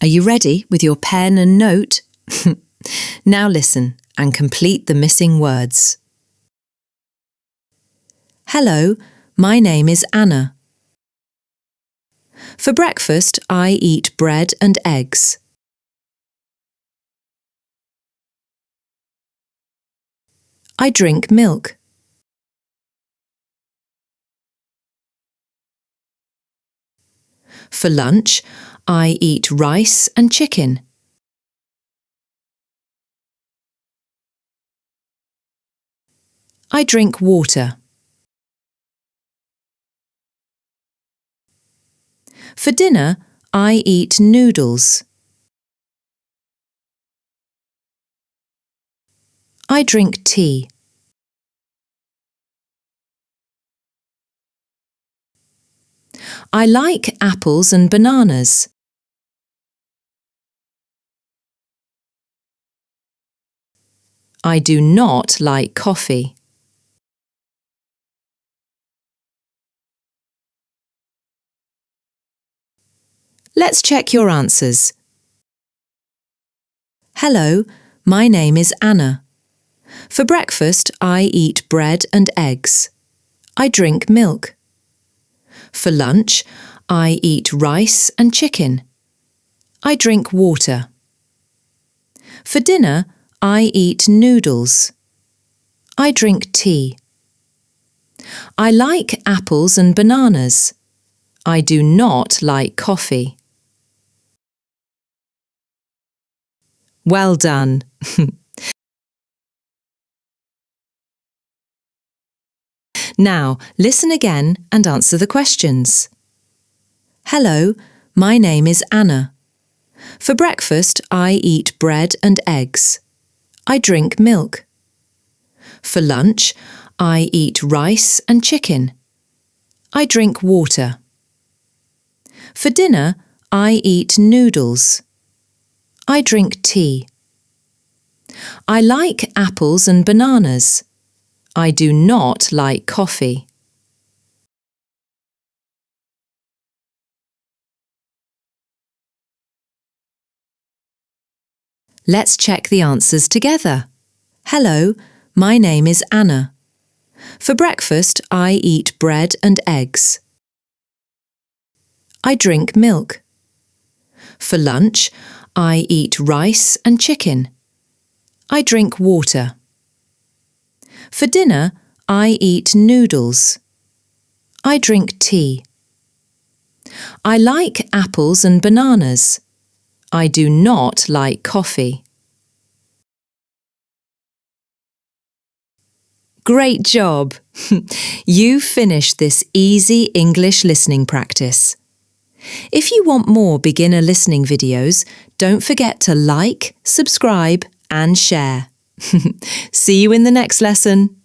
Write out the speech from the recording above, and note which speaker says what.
Speaker 1: Are you ready with your pen and note? Now listen and complete the missing words. Hello, my name is Anna. For breakfast, I eat bread and eggs. I drink milk. For lunch, I eat rice and chicken. I drink water. For dinner, I eat noodles. I drink tea. I like apples and bananas. I do not like coffee. Let's check your answers. Hello, my name is Anna. For breakfast, I eat bread and eggs. I drink milk. For lunch, I eat rice and chicken. I drink water. For dinner, I eat noodles. I drink tea. I like apples and bananas. I do not like coffee. Well done. Now, listen again and answer the questions. Hello, my name is Anna. For breakfast, I eat bread and eggs. I drink milk. For lunch, I eat rice and chicken. I drink water. For dinner, I eat noodles. I drink tea. I like apples and bananas. I do not like coffee. Let's check the answers together. Hello, my name is Anna. For breakfast, I eat bread and eggs. I drink milk. For lunch, I eat rice and chicken. I drink water. For dinner, I eat noodles. I drink tea. I like apples and bananas. I do not like coffee. Great job! You've finished this easy English listening practice. If you want more beginner listening videos, don't forget to like, subscribe and share. See you in the next lesson.